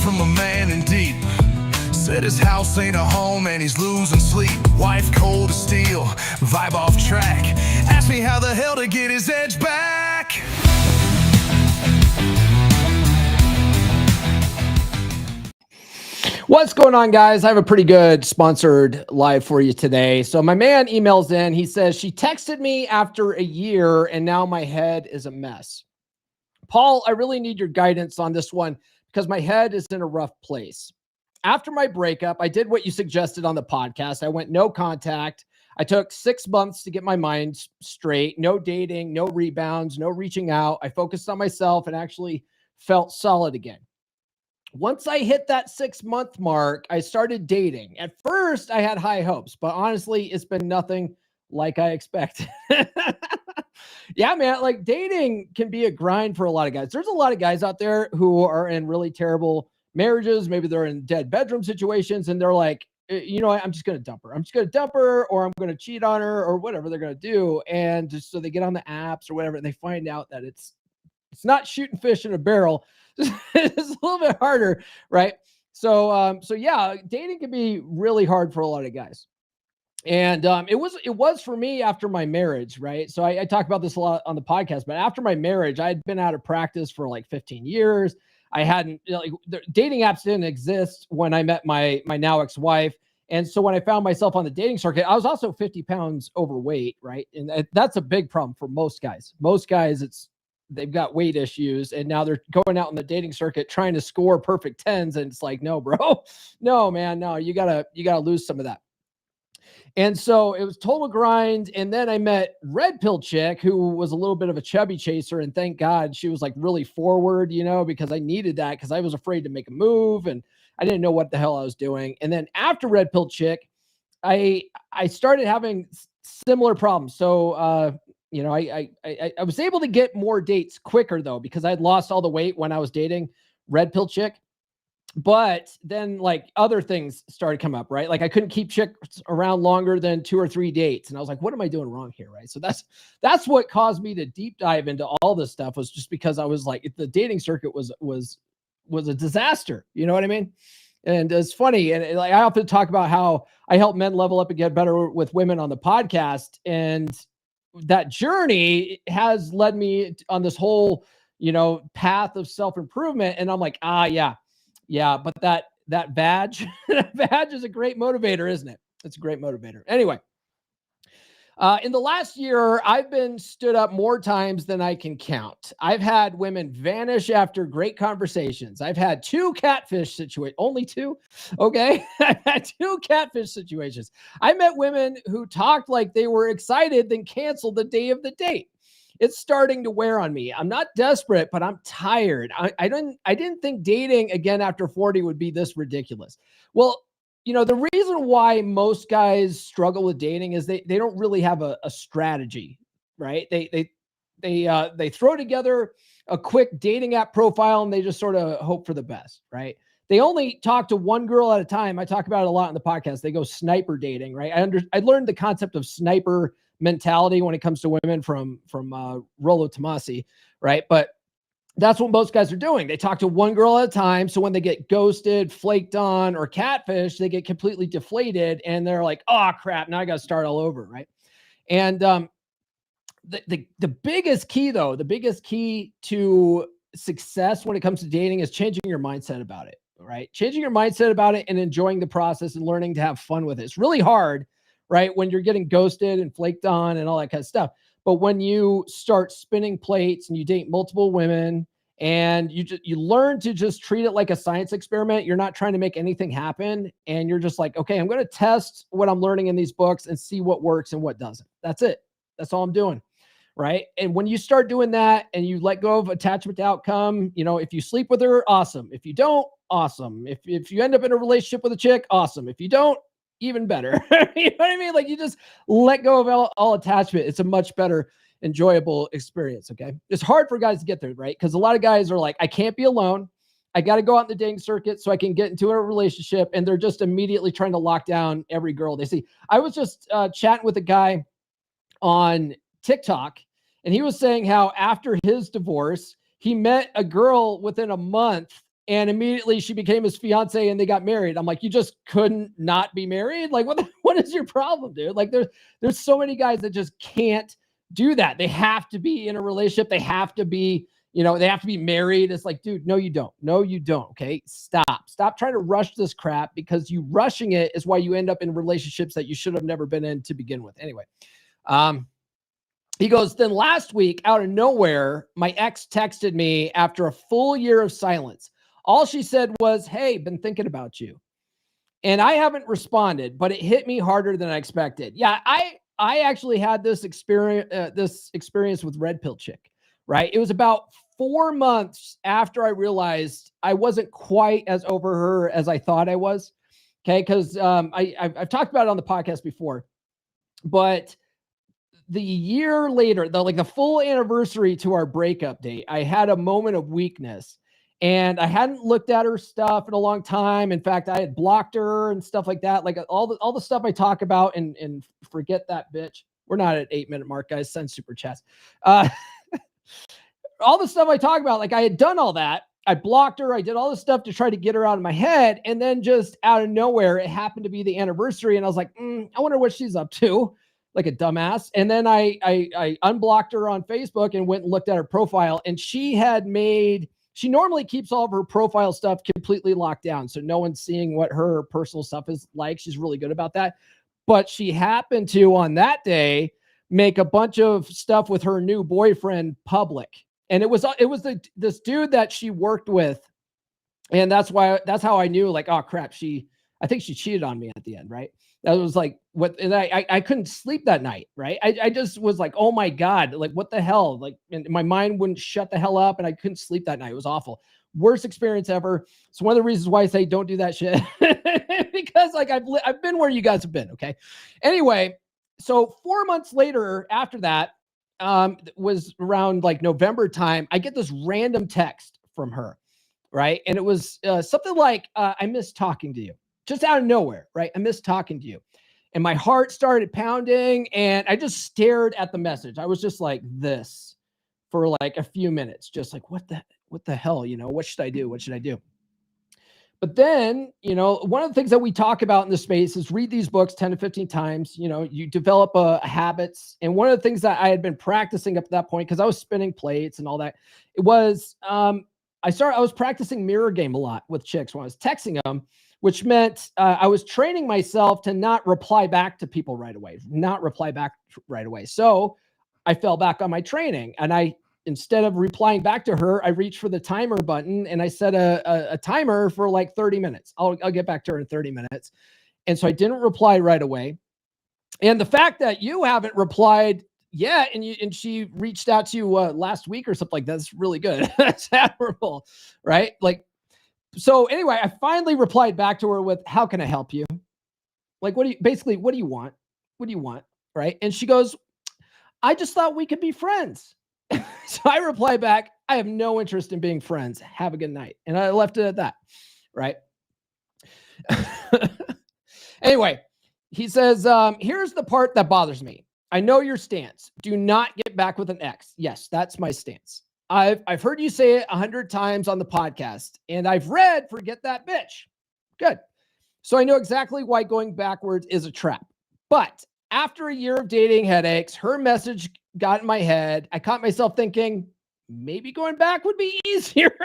from a man in deep. Said his house ain't a home and he's losing sleep. Wife cold as steel, vibe off track. Asked me how the hell to get his edge back. What's going on, guys? I have a pretty good sponsored live for you today. So my man emails in. He says, she texted me after a year and now my head is a mess. Paul, I really need your guidance on this one because my head is in a rough place. After my breakup, I did what you suggested on the podcast. I went no contact. I took 6 months to get my mind straight. No dating, no rebounds, no reaching out. I focused on myself and actually felt solid again. Once I hit that 6-month mark, I started dating. At first, I had high hopes, but honestly, it's been nothing like I expected. Yeah, man, like dating can be a grind for a lot of guys. There's a lot of guys out there who are in really terrible marriages. Maybe they're in dead bedroom situations and they're like, you know what, I'm just going to dump her. I'm just going to dump her or I'm going to cheat on her or whatever they're going to do. And just so they get on the apps or whatever, and they find out that it's not shooting fish in a barrel. It's a little bit harder, right? So yeah, dating can be really hard for a lot of guys. And it was for me after my marriage, right? So I talk about this a lot on the podcast, but after my marriage, I had been out of practice for like 15 years. I hadn't, like, dating apps didn't exist when I met my now ex-wife. And so when I found myself on the dating circuit, I was also 50 pounds overweight, right? And that's a big problem for most guys. Most guys, they've got weight issues and now they're going out on the dating circuit trying to score perfect 10s. And it's like, no, bro, no, man, no, you gotta lose some of that. And so it was total grind. And then I met Red Pill Chick, who was a little bit of a chubby chaser. And thank God she was like really forward, because I needed that because I was afraid to make a move and I didn't know what the hell I was doing. And then after Red Pill Chick, I started having similar problems. So, I was able to get more dates quicker though, because I'd lost all the weight when I was dating Red Pill Chick. But then like other things started come up, right? Like I couldn't keep chicks around longer than 2 or 3 dates. And I was like, what am I doing wrong here? Right. So that's what caused me to deep dive into all this stuff, was just because I was like, the dating circuit was a disaster. You know what I mean? And it's funny. And like, I often talk about how I help men level up and get better with women on the podcast. And that journey has led me on this whole, path of self-improvement. And I'm like, yeah, but that badge, that badge is a great motivator, isn't it? It's a great motivator. Anyway, in the last year, I've been stood up more times than I can count. I've had women vanish after great conversations. I've had 2 catfish situations, only 2. Okay. I've had 2 catfish situations. I met women who talked like they were excited, then canceled the day of the date. It's starting to wear on me. I'm not desperate, but I'm tired. I didn't think dating again after 40 would be this ridiculous. Well, the reason why most guys struggle with dating is they don't really have a strategy, right? They throw together a quick dating app profile and they just sort of hope for the best, right? They only talk to one girl at a time. I talk about it a lot in the podcast. They go sniper dating, right? I learned the concept of sniper mentality when it comes to women from Rollo Tomasi, right? But that's what most guys are doing. They talk to one girl at a time. So when they get ghosted, flaked on, or catfish, they get completely deflated and they're like, oh crap, now I got to start all over, right? And the biggest key though, the biggest key to success when it comes to dating is changing your mindset about it, right? Changing your mindset about it and enjoying the process and learning to have fun with it. It's really hard, right? When you're getting ghosted and flaked on and all that kind of stuff. But when you start spinning plates and you date multiple women and you learn to just treat it like a science experiment, you're not trying to make anything happen. And you're just like, okay, I'm going to test what I'm learning in these books and see what works and what doesn't. That's it. That's all I'm doing. Right. And when you start doing that and you let go of attachment to outcome, if you sleep with her, awesome. If you don't, awesome. If you end up in a relationship with a chick, awesome. If you don't, even better. You know what I mean? Like you just let go of all attachment. It's a much better, enjoyable experience. Okay. It's hard for guys to get there, right? Because a lot of guys are like, I can't be alone. I got to go out in the dating circuit so I can get into a relationship. And they're just immediately trying to lock down every girl they see. I was just chatting with a guy on TikTok, and he was saying how after his divorce, he met a girl within a month And immediately she became his fiance and they got married. I'm like, you just couldn't not be married? Like, what is your problem, dude? Like, there's so many guys that just can't do that. They have to be in a relationship. They have to be, they have to be married. It's like, dude, no, you don't. No, you don't. Okay. Stop trying to rush this crap, because you rushing it is why you end up in relationships that you should have never been in to begin with. Anyway, he goes, then last week, out of nowhere, my ex texted me after a full year of silence. All she said was, hey, been thinking about you. And I haven't responded, but it hit me harder than I expected. Yeah, I actually had this experience with Red Pill Chick, right? It was about 4 months after I realized I wasn't quite as over her as I thought I was. Okay, because I've talked about it on the podcast before, but the year later, the full anniversary to our breakup date, I had a moment of weakness. And I hadn't looked at her stuff in a long time. In fact, I had blocked her and stuff like that. Like all the stuff I talk about and forget that bitch. We're not at 8-minute mark, guys. Send super chats. All the stuff I talk about, like I had done all that. I blocked her. I did all this stuff to try to get her out of my head. And then just out of nowhere, it happened to be the anniversary. And I was like, I wonder what she's up to, like a dumbass. And then I unblocked her on Facebook and went and looked at her profile. And she normally keeps all of her profile stuff completely locked down, so no one's seeing what her personal stuff is like. She's really good about that. But she happened to, on that day, make a bunch of stuff with her new boyfriend public. And it was this dude that she worked with. And that's how I knew, like, oh crap, I think she cheated on me at the end, right? That was like and I couldn't sleep that night, right? I just was like, oh my God, like what the hell? Like, and my mind wouldn't shut the hell up and I couldn't sleep that night. It was awful. Worst experience ever. It's one of the reasons why I say don't do that shit. Because like I've been where you guys have been, okay? Anyway, so 4 months later after that, was around like November time, I get this random text from her, right? And it was something like, I miss talking to you. Just out of nowhere, right? I miss talking to you. And my heart started pounding and I just stared at the message. I was just like this for like a few minutes, just like, what the hell? What should I do? What should I do? But then, one of the things that we talk about in this space is read these books 10 to 15 times. You develop habits. And one of the things that I had been practicing up to that point, because I was spinning plates and all that, it was, I was practicing mirror game a lot with chicks when I was texting them, which meant I was training myself to not reply back to people right away, So I fell back on my training, and instead of replying back to her, I reached for the timer button and I set a timer for like 30 minutes. I'll get back to her in 30 minutes. And so I didn't reply right away. And the fact that you haven't replied yet, and she reached out to you last week or something like that, that's really good. That's admirable, right? Like, so anyway, I finally replied back to her with, how can I help you? Like, what do you want? What do you want? Right. And she goes, I just thought we could be friends. So I replied back, I have no interest in being friends. Have a good night. And I left it at that. Right. Anyway, he says, here's the part that bothers me. I know your stance. Do not get back with an ex. Yes, that's my stance. I've heard you say it 100 times on the podcast, and I've read Forget That Bitch. Good. So I know exactly why going backwards is a trap. But after a year of dating headaches, her message got in my head. I caught myself thinking, maybe going back would be easier.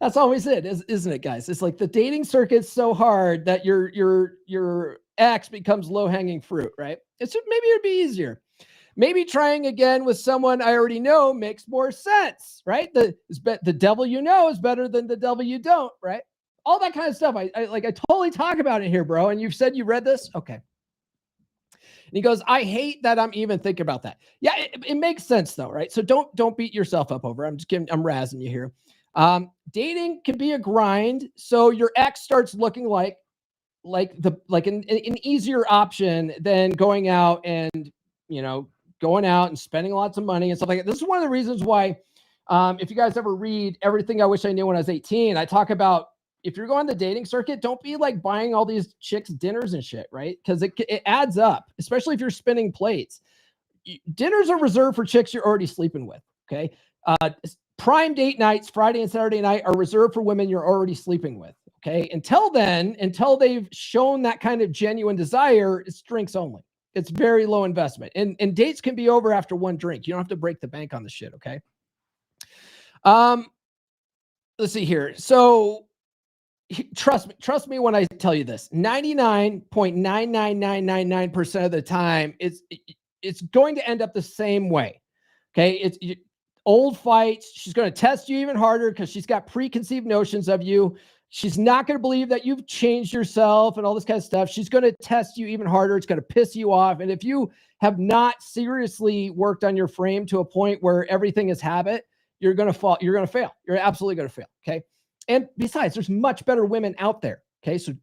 That's always it, isn't it, guys? It's like the dating circuit's so hard that your ex becomes low-hanging fruit, right? Maybe it'd be easier. Maybe trying again with someone I already know makes more sense, right? The devil you know is better than the devil you don't, right? All that kind of stuff. I totally talk about it here, bro. And you've said you read this? Okay. And he goes, I hate that I'm even thinking about that. Yeah, it makes sense though, right? So don't beat yourself up over it. I'm razzing you here. Dating can be a grind. So your ex starts looking like an easier option than going out and, going out and spending lots of money and stuff like that. This is one of the reasons why, if you guys ever read Everything I Wish I Knew When I Was 18, I talk about, if you're going the dating circuit, don't be like buying all these chicks dinners and shit, right? Because it adds up, especially if you're spinning plates. Dinners are reserved for chicks you're already sleeping with, okay? prime date nights, Friday and Saturday night, are reserved for women you're already sleeping with. Okay. Until then, until they've shown that kind of genuine desire, it's drinks only. It's very low investment. And dates can be over after one drink. You don't have to break the bank on the shit. Okay. Let's see here. So trust me when I tell you this, 99.99999% of the time, it's going to end up the same way. Okay. Old fights. She's going to test you even harder because she's got preconceived notions of you. She's not going to believe that you've changed yourself and all this kind of stuff. She's going to test you even harder. It's going to piss you off. And if you have not seriously worked on your frame to a point where everything is habit, you're going to fall. You're going to fail. You're absolutely going to fail. Okay. And besides, there's much better women out there. Okay. So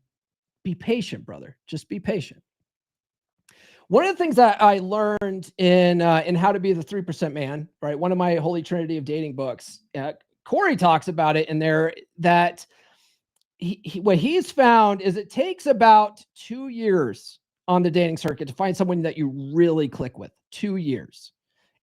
be patient, brother. Just be patient. One of the things that I learned in How to Be the 3% Man, right? One of my Holy Trinity of dating books, Corey talks about it in there, that what he's found is it takes about 2 years on the dating circuit to find someone that you really click with. 2 years.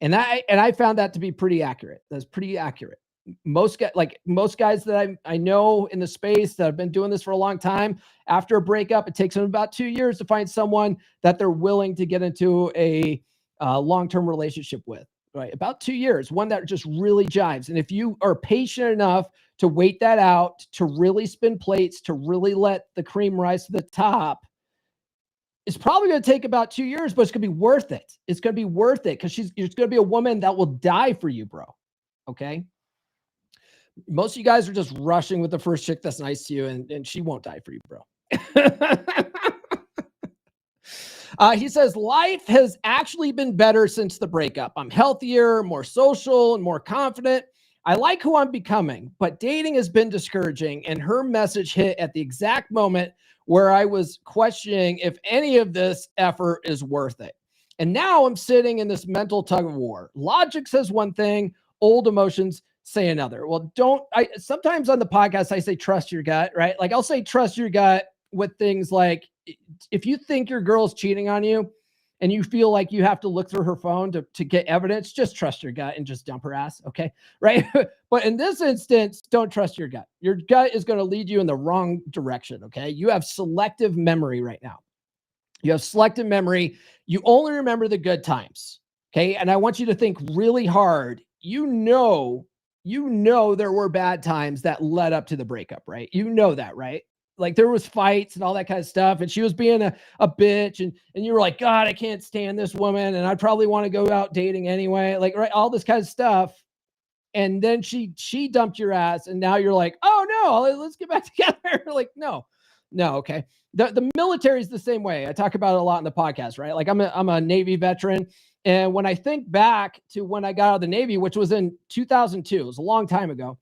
And I found that to be pretty accurate. That's pretty accurate. Most guys that I know in the space that have been doing this for a long time, after a breakup, it takes them about 2 years to find someone that they're willing to get into a long-term relationship with, right? About 2 years, one that just really jives. And if you are patient enough to wait that out, to really spin plates, to really let the cream rise to the top, it's probably going to take about 2 years, but it's going to be worth it. It's going to be worth it because it's going to be a woman that will die for you, bro. Okay. Most of you guys are just rushing with the first chick that's nice to you, and she won't die for you, bro. He says, life has actually been better since the breakup. I'm healthier, more social, and more confident. I like who I'm becoming, but dating has been discouraging, and her message hit at the exact moment where I was questioning if any of this effort is worth it. And now I'm sitting in this mental tug of war. Logic says one thing, old emotions say another. Well, sometimes on the podcast, I say, trust your gut, right? Like I'll say, trust your gut with things like, if you think your girl's cheating on you and you feel like you have to look through her phone to get evidence, just trust your gut and just dump her ass. Okay. Right. But in this instance, don't trust your gut. Your gut is going to lead you in the wrong direction. Okay. You have selective memory right now. You have selective memory. You only remember the good times. Okay. And I want you to think really hard. You know there were bad times that led up to the breakup, right? You know that, right? Like there was fights and all that kind of stuff. And she was being a bitch. And you were like, God, I can't stand this woman. And I probably want to go out dating anyway. Like, right. All this kind of stuff. And then she dumped your ass. And now you're like, oh no, let's get back together. Like, no. Okay. The military is the same way. I talk about it a lot in the podcast, right? Like I'm a Navy veteran. And when I think back to when I got out of the Navy, which was in 2002, it was a long time ago.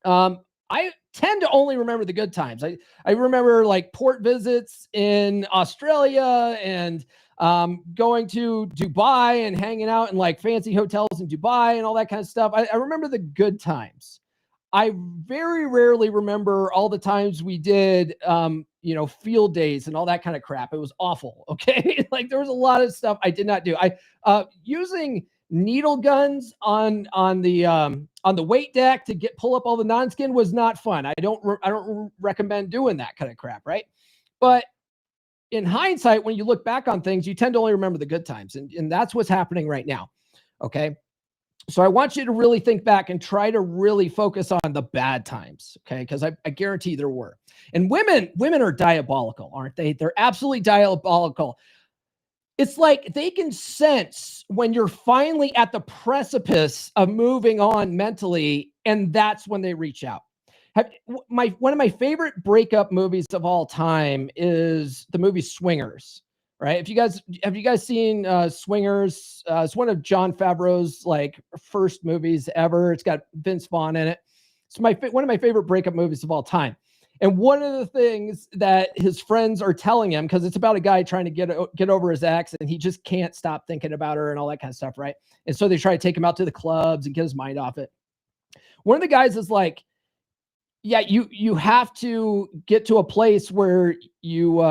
I tend to only remember the good times. I remember like port visits in Australia and going to Dubai and hanging out in like fancy hotels in Dubai and all that kind of stuff. I remember the good times. I very rarely remember all the times we did, field days and all that kind of crap. It was awful. Okay. Like there was a lot of stuff I did not do. Using needle guns on the weight deck to pull up all the non-skin was not fun. I don't recommend doing that kind of crap. Right. But in hindsight, when you look back on things, you tend to only remember the good times. And that's what's happening right now. Okay. So I want you to really think back and try to really focus on the bad times, okay? Because I guarantee there were. And women are diabolical, aren't they? They're absolutely diabolical. It's like they can sense when you're finally at the precipice of moving on mentally, and that's when they reach out. One of my favorite breakup movies of all time is the movie Swingers. Right. Have you guys seen Swingers? It's one of Jon Favreau's like first movies ever. It's got Vince Vaughn in it. It's one of my favorite breakup movies of all time. And one of the things that his friends are telling him, because it's about a guy trying to get over his ex and he just can't stop thinking about her and all that kind of stuff. Right. And so they try to take him out to the clubs and get his mind off it. One of the guys is like, yeah, you have to get to a place where you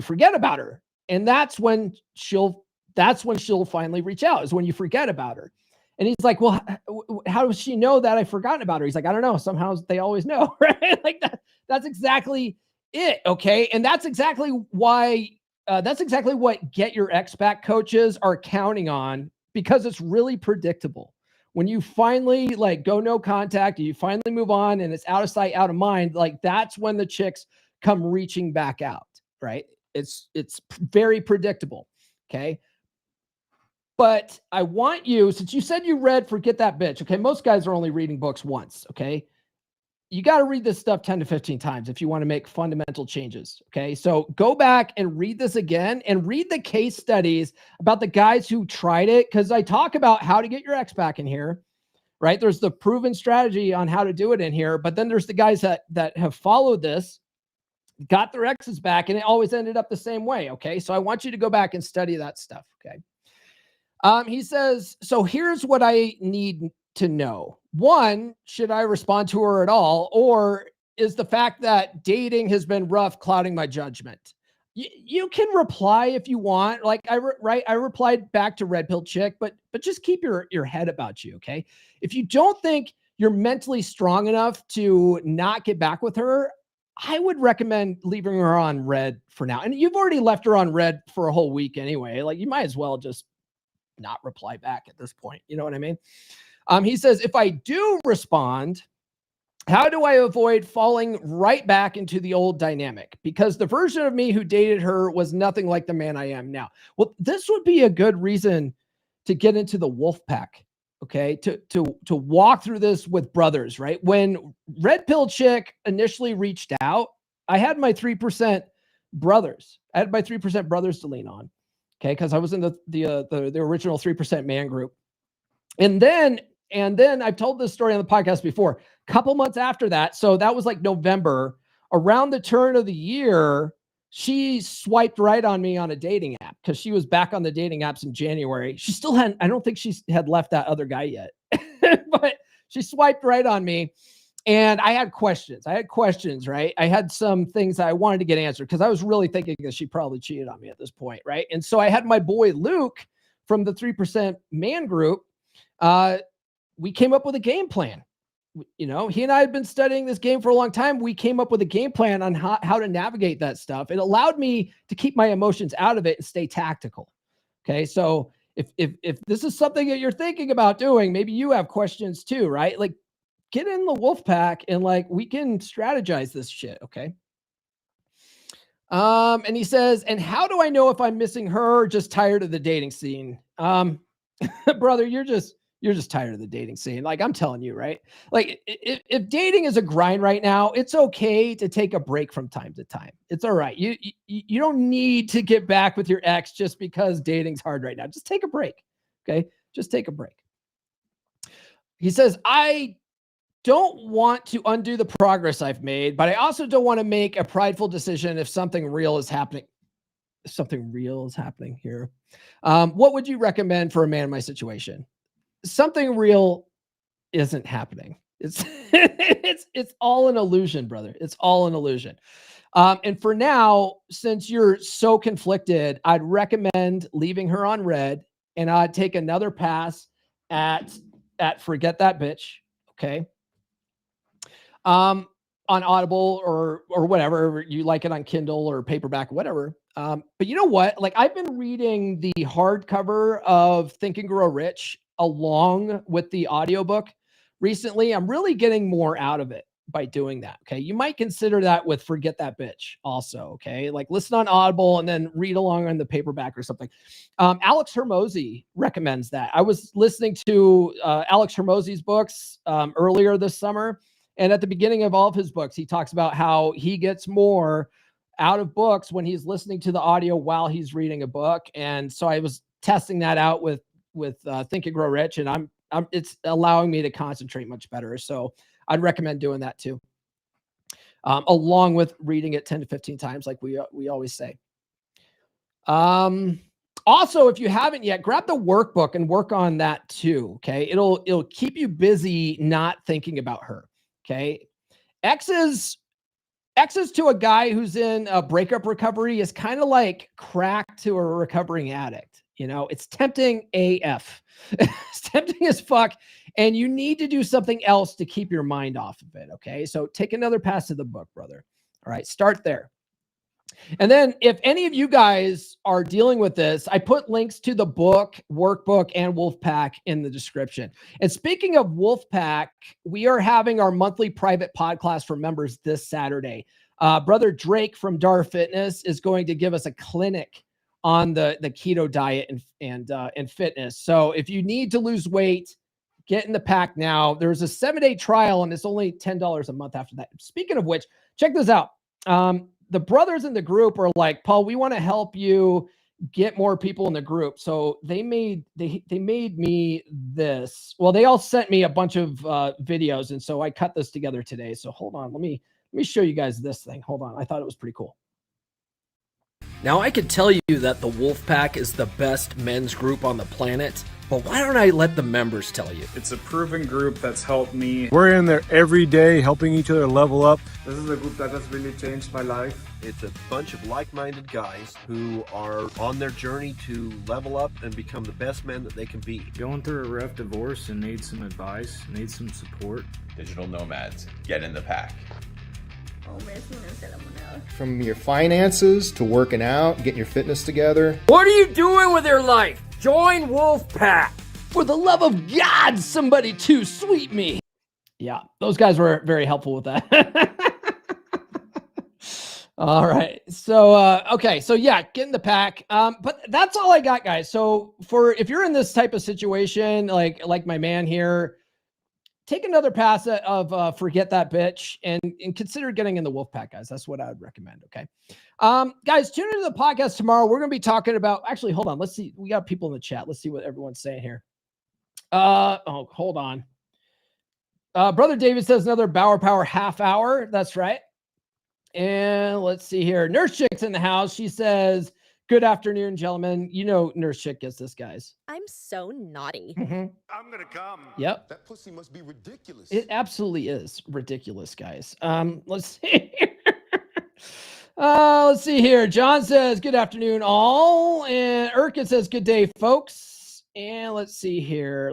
forget about her. And that's when she'll finally reach out, is when you forget about her. And he's like, well, how does she know that I've forgotten about her? He's like, I don't know. Somehow they always know, right? Like that's exactly it. Okay. And that's exactly why, that's exactly what get your ex back coaches are counting on, because it's really predictable. When you finally like go no contact, you finally move on and it's out of sight, out of mind, like that's when the chicks come reaching back out, right? It's very predictable. Okay. But I want you, since you said you read Forget That Bitch, okay, most guys are only reading books once, okay? You got to read this stuff 10 to 15 times if you want to make fundamental changes, okay? So go back and read this again and read the case studies about the guys who tried it, because I talk about how to get your ex back in here, right? There's the proven strategy on how to do it in here, but then there's the guys that have followed this, got their exes back, and it always ended up the same way, okay? So I want you to go back and study that stuff, okay? He says, so here's what I need to know. One, should I respond to her at all? Or is the fact that dating has been rough clouding my judgment? You can reply if you want. Like I replied back to Red Pill Chick, but just keep your head about you, okay? If you don't think you're mentally strong enough to not get back with her, I would recommend leaving her on red for now. And you've already left her on red for a whole week anyway. Like you might as well just not reply back at this point. You know what I mean? He says, if I do respond, how do I avoid falling right back into the old dynamic? Because the version of me who dated her was nothing like the man I am now. Well, this would be a good reason to get into the wolf pack. Okay. To walk through this with brothers, right? When Red Pill Chick initially reached out, I had my 3% brothers. I had my 3% brothers to lean on. Okay, because I was in the original 3% man group. And then I've told this story on the podcast before. A couple months after that, so that was like November, around the turn of the year, she swiped right on me on a dating app because she was back on the dating apps in January. She still hadn't, I don't think she had left that other guy yet, but she swiped right on me. And I had questions, right? I had some things I wanted to get answered because I was really thinking that she probably cheated on me at this point, right? And so I had my boy Luke from the 3% man group. We came up with a game plan. You know, he and I had been studying this game for a long time. We came up with a game plan on how to navigate that stuff. It allowed me to keep my emotions out of it and stay tactical. Okay, so if this is something that you're thinking about doing, maybe you have questions too, right? Like, get in the wolf pack and like we can strategize this shit, okay? And he says, and how do I know if I'm missing her or just tired of the dating scene? Brother, you're just tired of the dating scene. Like I'm telling you, right? Like if dating is a grind right now, it's okay to take a break from time to time. It's all right. You don't need to get back with your ex just because dating's hard right now. Just take a break, okay? Just take a break. He says, I don't want to undo the progress I've made, but I also don't want to make a prideful decision if something real is happening. Something real is happening here. What would you recommend for a man in my situation? Something real isn't happening. It's it's all an illusion, brother. It's all an illusion. And for now, since you're so conflicted, I'd recommend leaving her on red, and I'd take another pass at Forget That Bitch. Okay. On Audible or whatever you like it, on Kindle or paperback, whatever. But you know what? Like I've been reading the hardcover of Think and Grow Rich along with the audiobook recently. I'm really getting more out of it by doing that. Okay. You might consider that with Forget That Bitch also. Okay. Like listen on Audible and then read along on the paperback or something. Alex Hermosi recommends that. I was listening to Alex Hermosi's books earlier this summer. And at the beginning of all of his books, he talks about how he gets more out of books when he's listening to the audio while he's reading a book. And so I was testing that out with Think and Grow Rich, and it's allowing me to concentrate much better. So I'd recommend doing that too, along with reading it 10 to 15 times, like we always say. Also, if you haven't yet, grab the workbook and work on that too. Okay, it'll keep you busy not thinking about her. Okay. Exes to a guy who's in a breakup recovery is kind of like crack to a recovering addict. You know, it's tempting AF. It's tempting as fuck. And you need to do something else to keep your mind off of it. Okay. So take another pass of the book, brother. All right. Start there. And then if any of you guys are dealing with this, I put links to the book, workbook, and Wolfpack in the description. And speaking of Wolfpack, we are having our monthly private pod class for members this Saturday. Brother Drake from Dar Fitness is going to give us a clinic on the keto diet and fitness. So if you need to lose weight, get in the pack now. There's a 7-day trial and it's only $10 a month after that. Speaking of which, check this out. The brothers in the group are like, Paul, we want to help you get more people in the group. So they made me this. Well, they all sent me a bunch of videos. And so I cut this together today. So hold on, let me show you guys this thing. Hold on. I thought it was pretty cool. Now, I could tell you that the Wolfpack is the best men's group on the planet, but why don't I let the members tell you? It's a proven group that's helped me. We're in there every day helping each other level up. This is a group that has really changed my life. It's a bunch of like-minded guys who are on their journey to level up and become the best men that they can be. Going through a rough divorce and need some advice, need some support. Digital nomads, get in the pack. From your finances to working out, getting your fitness together. What are you doing with your life? Join Wolfpack. For the love of God, somebody to sweep me. Yeah, those guys were very helpful with that. All right. So, okay. So yeah, get in the pack. But that's all I got, guys. So if you're in this type of situation, like my man here, take another pass of Forget That Bitch and consider getting in the Wolfpack, guys. That's what I would recommend. Okay. Guys, tune into the podcast tomorrow. We're going to be talking about, actually, hold on. Let's see. We got people in the chat. Let's see what everyone's saying here. Hold on. Brother David says another Bauer Power half hour. That's right. And let's see here. Nurse Chick's in the house. She says, good afternoon, gentlemen. You know, Nurse Chick gets this, guys. I'm so naughty. Mm-hmm. I'm gonna come. Yep. That pussy must be ridiculous. It absolutely is ridiculous, guys. Let's see. Let's see here. John says, good afternoon, all. And Erkin says, good day, folks. And let's see here.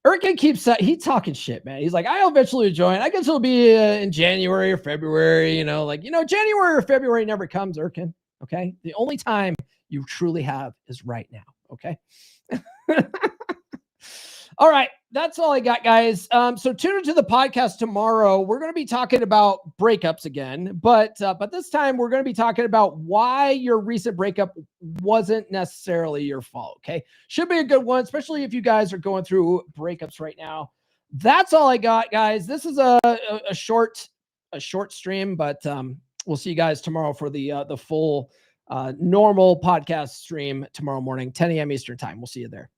Erkin keeps he's talking shit, man. He's like, I'll eventually join. I guess it'll be in January or February, January or February never comes, Erkin. Okay. The only time you truly have is right now. Okay. All right. That's all I got, guys. So tune into the podcast tomorrow. We're going to be talking about breakups again, but this time we're going to be talking about why your recent breakup wasn't necessarily your fault. Okay. Should be a good one, especially if you guys are going through breakups right now. That's all I got, guys. This is a short stream, but we'll see you guys tomorrow for the full normal podcast stream tomorrow morning, 10 a.m. Eastern time. We'll see you there.